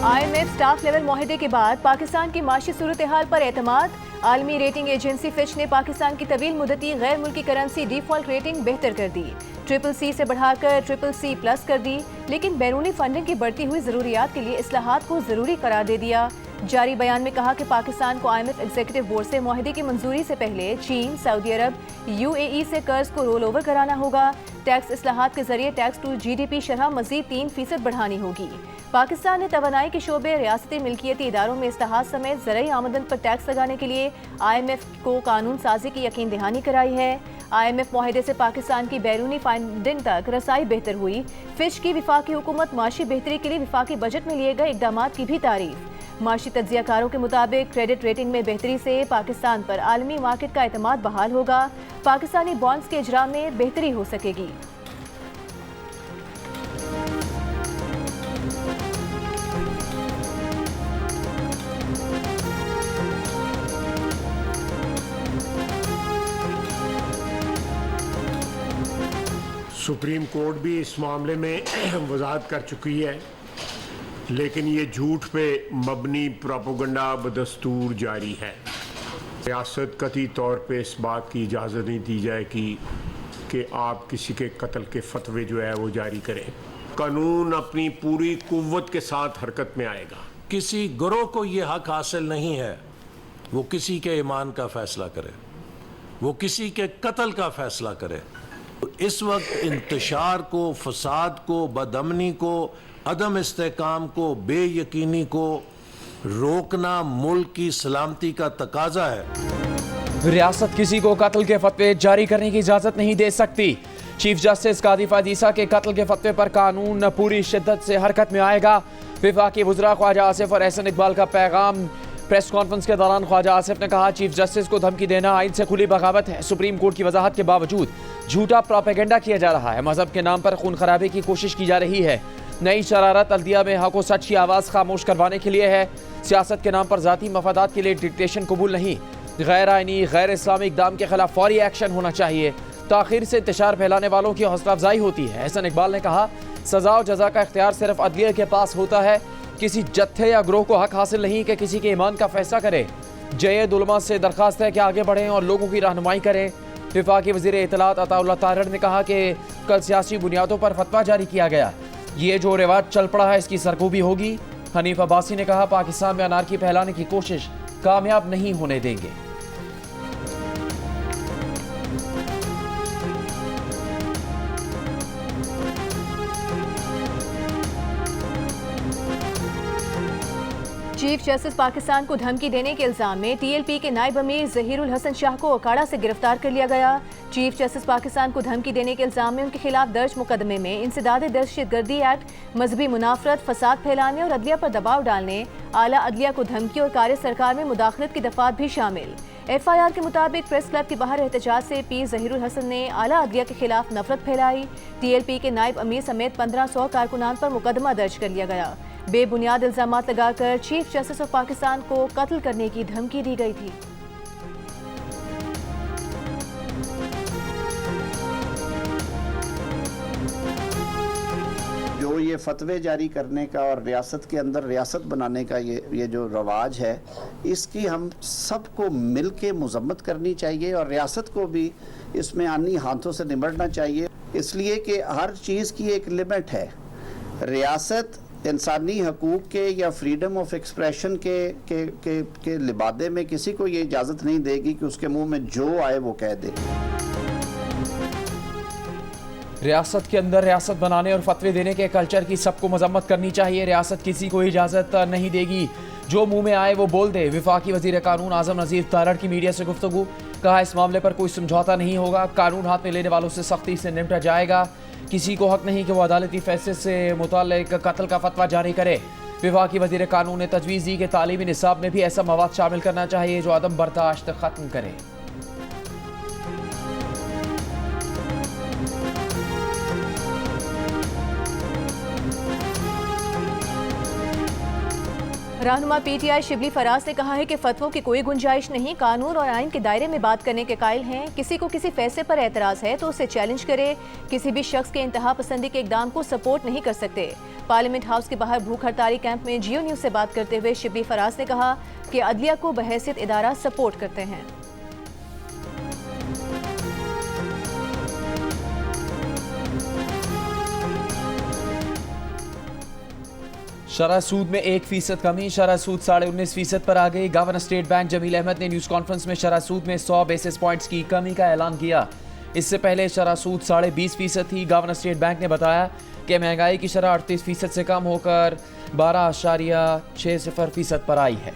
IMF staff level मुआहदे के बाद पाकिस्तान की माशी सूरत हाल पर एतमाद। आलमी रेटिंग एजेंसी फिच ने पाकिस्तान की तवील मुद्दती गैर मुल्की करेंसी डिफॉल्ट रेटिंग बेहतर कर दी, CCC से बढ़ाकर CCC+ कर दी, लेकिन बैरूनी फंडिंग की बढ़ती हुई जरूरियात के लिए इस्लाहात को जरूरी करार दे दिया। जारी बयान में कहा कि पाकिस्तान को IMF एग्जीक्यूटिव बोर्ड से मुआहदे की मंजूरी से पहले चीन, सऊदी अरब, UAE से कर्ज को रोल ओवर कराना होगा। टैक्स इस्लाहात के जरिए टैक्स टू GDP शरह मजीद 3% बढ़ानी होगी। पाकिस्तान ने तवानाई के शोबे, रियासती मिल्कियती इदारों में इस्लाहात समेत ज़रई आमदन पर टैक्स लगाने के लिए IMF को कानून साजी की यकीन दहानी कराई है। IMF मुआहदे से पाकिस्तान की बैरूनी फंडिंग तक रसाई बेहतर हुई। फिच की विफाकी हुकूमत माशी बेहतरी के लिए विफाकी बजट में लिए गए इकदाम की भी तारीफ। माशी तज्जियाकारों के मुताबिक क्रेडिट रेटिंग में बेहतरी से पाकिस्तान पर आलमी मार्केट का एतमाद बहाल होगा। पाकिस्तानी बॉन्ड्स के इजरा में बेहतरी हो सकेगी। सुप्रीम कोर्ट भी इस मामले में वजाहत कर चुकी है, लेकिन ये झूठ पे मबनी प्रोपेगेंडा बदस्तूर जारी है। रियासत कतई तौर पे इस बात की इजाज़त नहीं दी जाएगी कि आप किसी के कत्ल के फतवे जो है वो जारी करें। कानून अपनी पूरी कुव्वत के साथ हरकत में आएगा। किसी गिरोह को ये हक हासिल नहीं है वो किसी के ईमान का फैसला करे, वो किसी के कत्ल का फैसला करे। इस वक्त इंतशार को, फसाद को, बदअमनी को, अदम इस्तेकाम को, बेयकीनी को रोकना मुल्क की सलामती का तकाजा है। रियासत किसी को कत्ल के फतवे जारी करने की इजाजत नहीं दे सकती। चीफ जस्टिस कादी फादीसा के कत्ल के फतवे पर कानून पूरी शिद्दत से हरकत में आएगा। वफाकी वज़रा ख्वाजा आसिफ और एहसन इकबाल का पैगाम। प्रेस कॉन्फ्रेंस के दौरान ख्वाजा आसिफ ने कहा, चीफ जस्टिस को धमकी देना आइन से खुली बगावत है। सुप्रीम कोर्ट की वजाहत के बावजूद झूठा प्रोपेगेंडा किया जा रहा है। मजहब के नाम पर खून खराबे की कोशिश की जा रही है। नई शरारत अल्दिया में हक व सच की आवाज़ खामोश करवाने के लिए है। सियासत के नाम पर जाती मफादात के लिए डिक्टेशन कबूल नहीं। गैर आइनी, गैर इस्लामी इक़दाम के खिलाफ फौरी एक्शन होना चाहिए। ताखिर से इंतशार फैलाने वालों की हौसला अफजाई होती है। एहसन इकबाल ने कहा, सजा और जजा का इख्तियार सिर्फ अदलिया के पास होता है। किसी जत्थे या ग्रोह को हक हासिल नहीं कि किसी के ईमान का फैसला करे। जयद उलमा से दरख्वास्त है कि आगे बढ़ें और लोगों की रहनुमाई करें। वफाकी वज़ीर इत्तलात अताउल्लाह तारड़ ने कहा कि कल सियासी बुनियादों पर फतवा जारी किया गया। ये जो रिवाज चल पड़ा है इसकी सरकूबी होगी। हनीफ अब्बासी ने कहा, पाकिस्तान में अनारकी फैलाने की कोशिश कामयाब नहीं होने देंगे। चीफ जस्टिस पाकिस्तान को धमकी देने के इल्जाम में TLP के नायब अमीर ज़हीरुल हसन शाह को अखाड़ा से गिरफ्तार कर लिया गया। चीफ जस्टिस पाकिस्तान को धमकी देने के इल्जाम में उनके खिलाफ दर्ज मुकदमे में इंसदाद दहशतगर्दी एक्ट, मजहबी मुनाफरत, फसाद फैलाने और अदलिया पर दबाव डालने, आला अदलिया को धमकी और कार्य सरकार में मुदाखलत की दफात भी शामिल। FIR के मुताबिक प्रेस क्लब के बाहर एहतजाज से पीर ज़हीरुल हसन ने आला अदलिया के खिलाफ नफरत फैलाई। TLP के नायब अमीर समेत 1500 कारकुनान पर मुकदमा दर्ज कर लिया गया। बेबुनियाद इल्जामात लगाकर चीफ जस्टिस ऑफ पाकिस्तान को कत्ल करने की धमकी दी गई थी। जो ये फतवे जारी करने का और रियासत के अंदर रियासत बनाने का ये जो रवाज है, इसकी हम सबको मिल के मजम्मत करनी चाहिए और रियासत को भी इसमें आनी हाथों से निमटना चाहिए। इसलिए कि हर चीज़ की एक लिमिट है। रियासत इंसानी हकूक़ के या फ्रीडम ऑफ एक्सप्रेशन के लिबादे में किसी को ये इजाज़त नहीं देगी कि उसके मुंह में जो आए वो कह दे। रियासत के अंदर रियासत बनाने और फतवे देने के कल्चर की सबको मजम्मत करनी चाहिए। रियासत किसी को इजाज़त नहीं देगी, जो मुंह में आए वो बोल दे। वफाकी वज़ीर कानून आज़म नज़ीर तारड़ की मीडिया से गुफ्तगू। कहा, इस मामले पर कोई समझौता नहीं होगा। कानून हाथ में लेने वालों से सख्ती से निपटा जाएगा। किसी को हक नहीं कि वो अदालती फैसले से मुताल्लिक कत्ल का फतवा जारी करे। वफाकी वज़ीर कानून ने तजवीज़ दी कि तालीमी निसाब में भी ऐसा मवाद शामिल करना चाहिए जो अदम बर्दाश्त ख़त्म करे। रहनुमा PTI शिबली फराज ने कहा है कि फतवों की कोई गुंजाइश नहीं, कानून और आइन के दायरे में बात करने के कायल हैं। किसी को किसी फैसले पर एतराज़ है तो उसे चैलेंज करे। किसी भी शख्स के इंतहा पसंदी के इकदाम को सपोर्ट नहीं कर सकते। पार्लियामेंट हाउस के बाहर भूख हड़ताली कैंप में जियो न्यूज से बात करते हुए शिब्बी फराज ने कहा कि अदलिया को बहैसियत इदारा सपोर्ट करते हैं। शरह सूद में 1% कमी, शरह सूद 19.5% पर आ गई। Governor state bank Jameel Ahmed ने न्यूज कॉन्फ्रेंस में शरह सूद में 100 बेसिस पॉइंट्स की कमी का ऐलान किया। इससे पहले शरह सूद 20.5% थी। गवर्नर स्टेट बैंक ने बताया कि महंगाई की शरह 38% से कम होकर 12.60% पर आई है।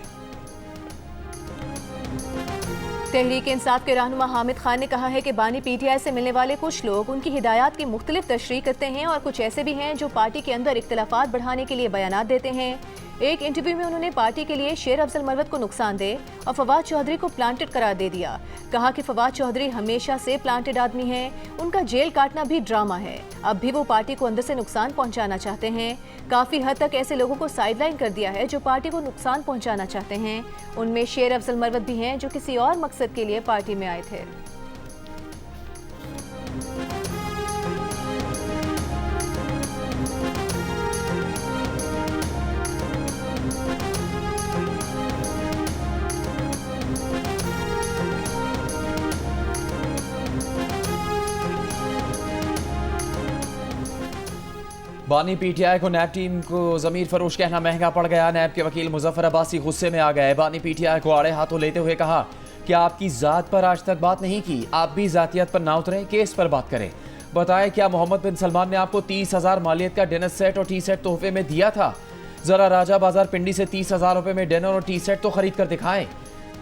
तहरीक इंसाफ के रहनुमा हामिद खान ने कहा है कि बानी पीटीआई से मिलने वाले कुछ लोग उनकी हिदायत की मुख्तलिफ तशरीह करते हैं और कुछ ऐसे भी हैं जो पार्टी के अंदर इख्तिलाफात बढ़ाने के लिए बयानात देते हैं। एक इंटरव्यू में उन्होंने पार्टी के लिए शेर अफजल मरवत को नुकसानदेह और फवाद चौधरी को प्लांटेड करार दे दिया। कहा कि फवाद चौधरी हमेशा से प्लांटेड आदमी हैं, उनका जेल काटना भी ड्रामा है। अब भी वो पार्टी को अंदर से नुकसान पहुंचाना चाहते हैं। काफी हद तक ऐसे लोगों को साइडलाइन कर दिया है जो पार्टी को नुकसान पहुंचाना चाहते हैं। उनमें शेर अफजल मरवत भी हैं जो किसी और मकसद के लिए पार्टी में आए थे। बानी पीटीआई को नैब टीम को ज़मीर फरोश कहना महंगा पड़ गया। नैब के वकील मुजफ्फर अब्बासी गुस्से में आ गए। बानी पीटीआई को आड़े हाथों लेते हुए कहा कि आपकी ज़ात पर आज तक बात नहीं की, आप भी ज़ातियत पर ना उतरें, केस पर बात करें। बताएं क्या मोहम्मद बिन सलमान ने आपको 30,000 मालियत का डिनर सेट और टी सेट तोहफे में दिया था? ज़रा राजा बाजार पिंडी से 30,000 रुपये में डिनर और टी सेट तो खरीद कर दिखाएं।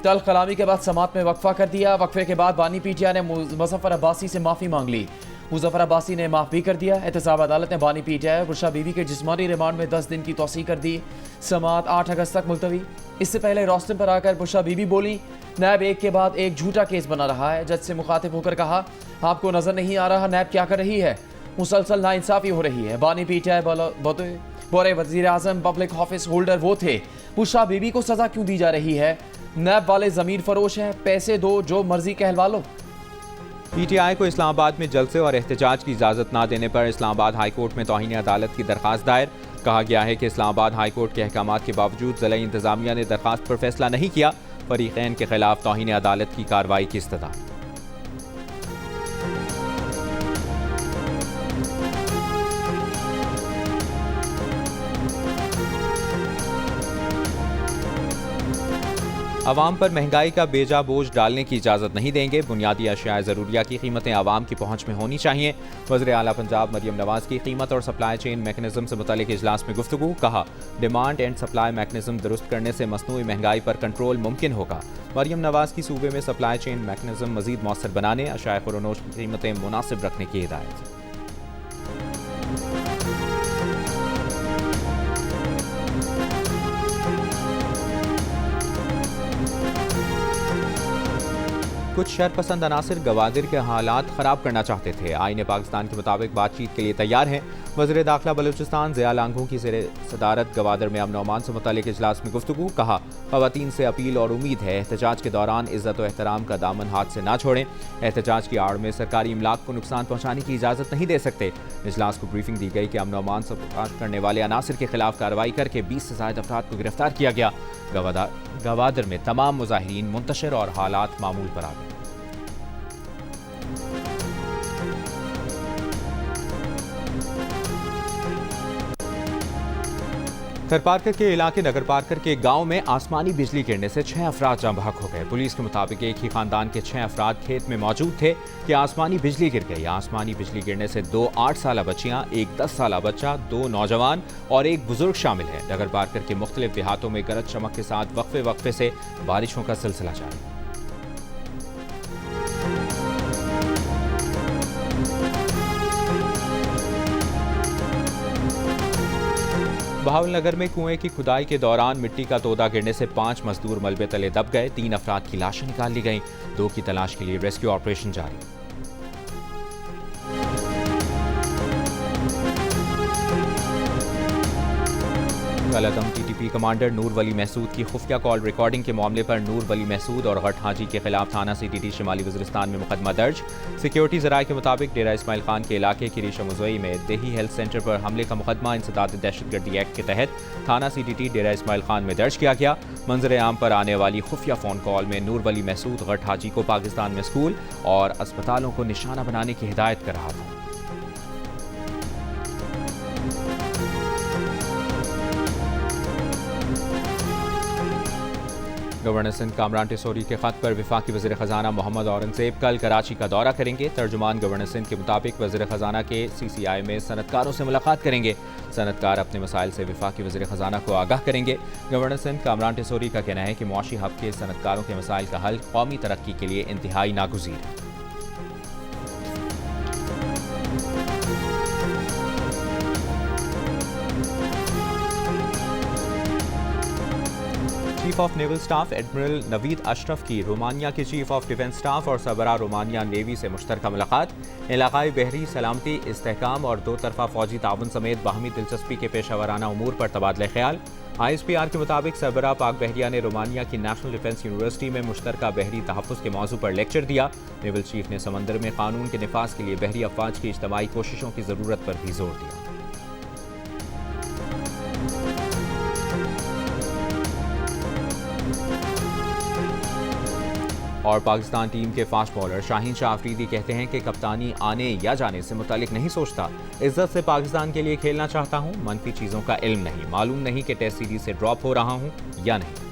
तल कलामी के बाद समात में वक्फा कर दिया। वक्फे के बाद बानी पीटीआई ने मुजफ्फर अब्बासी से माफ़ी मांग ली। मुजफ्फर अब्बासी ने माफ़ भी कर दिया। एहतसाब अदालत ने बानी पीटीआई और बुशरा बीबी के जिस्मानी रिमांड में 10 दिन की तौसीह कर दी। समात 8 अगस्त तक मुलतवी। इससे पहले रोस्टम पर आकर बुशरा बीबी बोली, नैब एक के बाद एक झूठा केस बना रहा है। जज से मुखातिब होकर कहा, आपको नजर नहीं आ रहा नैब क्या कर रही है? मुसलसल नाइंसाफी हो रही है। बानी पीटीआई बोरे वजीर आजम पब्लिक ऑफिस होल्डर वो थे, बुशरा बीबी को सजा क्यों दी जा रही है? नैब वाले ज़मीर फरोश हैं, पैसे दो, जो मर्जी कहलवा लो। पीटीआई को इस्लामाबाद में जलसे और एहतजाज की इजाज़त ना देने पर इस्लामाबाद हाई कोर्ट में तौहीन अदालत की दरख्वास्त दायर। कहा गया है कि इस्लामाबाद हाई कोर्ट के अहकामात के बावजूद ज़िला इंतज़ामिया ने दरख्वास्त पर फैसला नहीं किया। फरीक़ैन के खिलाफ तौहीन अदालत की कार्रवाई की इस्तदा। आवाम पर महंगाई का बेजा बोझ डालने की इजाज़त नहीं देंगे। बुनियादी अशिया ज़रूरिया की कीमतें आवाम की पहुँच में होनी चाहिए। वज़ीर आला पंजाब मरियम नवाज़ की कीमत और सप्लाई चेन मैकेनिज़्म से मुतालिक इजलास में गुफ्तगू। कहा, डिमांड एंड सप्लाई मैकेनिज़्म दुरुस्त करने से मसनूई महंगाई पर कंट्रोल मुमकिन होगा। मरियम नवाज़ की सूबे में सप्लाई चेन मैकेनिज़्म मज़ीद मौसर बनाने, अशाए खुरोनोश की कीमतें मुनासिब रखने की हिदायत। कुछ शरपसंद अनासिर गवादर के हालात ख़राब करना चाहते थे। आईन पाकिस्तान के मुताबिक बातचीत के लिए तैयार हैं। वज़ीर दाखिला बलूचिस्तान ज़िया लांघों की सदारत गवादर में अमन अमान से मुतालिक इजलास में गुफ्तगू। कहा, ख़वातीन से अपील और उम्मीद है एहतजाज के दौरान इज़्ज़त और एहतराम का दामन हाथ से ना छोड़ें। एहतजाज की आड़ में सरकारी इमलाक को नुकसान पहुँचाने की इजाज़त नहीं दे सकते। इजलास को ब्रीफिंग दी गई कि अमन अमान से प्रकाश करने वाले अनासिर के खिलाफ कार्रवाई करके 20 से ज़ायद अफराद को गिरफ्तार किया गया। गवादर में तमाम मुजाहिरीन मुंतशिर और हालात मामूल पर आ गए। थरपारकर के इलाके नगर पारकर के गांव में आसमानी बिजली गिरने से 6 अफराद जाँ बहक हो गए। पुलिस के मुताबिक एक ही खानदान के 6 अफराद खेत में मौजूद थे कि आसमानी बिजली गिर गई। आसमानी बिजली गिरने से 2 8 साला बच्चियां, एक 10 साला बच्चा, 2 नौजवान और एक बुजुर्ग शामिल है। नगर पारकर के मुख्तलिफ देहातों में गरज चमक के साथ वक्फे वक्फे से बारिशों का सिलसिला जारी। बहावलनगर में कुएं की खुदाई के दौरान मिट्टी का तोदा गिरने से 5 मजदूर मलबे तले दब गए। 3 अफराद की लाशें निकाल ली गईं। 2 की तलाश के लिए रेस्क्यू ऑपरेशन जारी। कलअदम टीटीपी कमांडर नूर वली महसूद की खुफिया कॉल रिकॉर्डिंग के मामले पर नूर वली महसूद और गट हाजी के खिलाफ थाना सीटीटी शिमाली वज़ीरिस्तान में मुकदमा दर्ज। सिक्योरिटी ज़राए के मुताबिक डेरा इस्माइल खान के इलाके की रीशा मुज़ई में देही हेल्थ सेंटर पर हमले का मुकदमा इंसदाद दहशतगर्दी एक्ट के तहत थाना सीटीटी डेरा इस्माइल खान में दर्ज किया गया। मंजर आम पर आने वाली खुफिया फ़ोन कॉल में नूर वली महसूद गट हाजी को पाकिस्तान में स्कूल और अस्पतालों को निशाना बनाने की हिदायत कर रहा था। गवर्नर सिंध कामरान टिसोरी के खत पर वफाकी वज़ीर ख़जाना मोहम्मद औरंगज़ेब कल कराची का दौरा करेंगे। तर्जुमान गवर्नर सिंध के मुताबिक वज़ीर ख़जाना के CCI में सनतकारों से मुलाकात करेंगे। सनतकार अपने मसाइल से वफाकी वज़ीर ख़जाना को आगाह करेंगे। गवर्नर सिंध कामरान टिसोरी का कहना है कि मुआशी हब के सनतकारों के मसाइल का हल कौमी तरक्की के लिए इंतहाई नागुज़ीर है। Chief of naval staff admiral Naveed Ashraf की रोमानिया के चीफ ऑफ डिफेंस स्टाफ और सरबरा रोमानिया नेवी से मुश्तरका मुलाकात। इलाकाई बहरी सलामती, इस्तेहकाम और दो तरफा फौजी ताउन समेत बाहमी दिलचस्पी के पेशा वराना उमूर पर तबादला ख्याल। ISPR के मुताबिक सरबरा पाक बहरिया ने रोमानिया की नेशनल डिफेंस यूनिवर्सिटी में मुश्तरका बहरी तहफ़्फ़ुज़ के मौजू पर लेक्चर दिया। नेवल चीफ ने समंदर में कानून के निफाज के लिए बहरी अफवाज की इज्तमाही कोशिशों की ज़रूरत पर भी जोर दिया। और पाकिस्तान टीम के फास्ट बॉलर शाहीन शाह अफरीदी कहते हैं कि कप्तानी आने या जाने से मुतालिक नहीं सोचता, इज्जत से पाकिस्तान के लिए खेलना चाहता हूं, मनफी चीज़ों का इल्म नहीं, मालूम नहीं कि टेस्ट सीरीज से ड्रॉप हो रहा हूं या नहीं।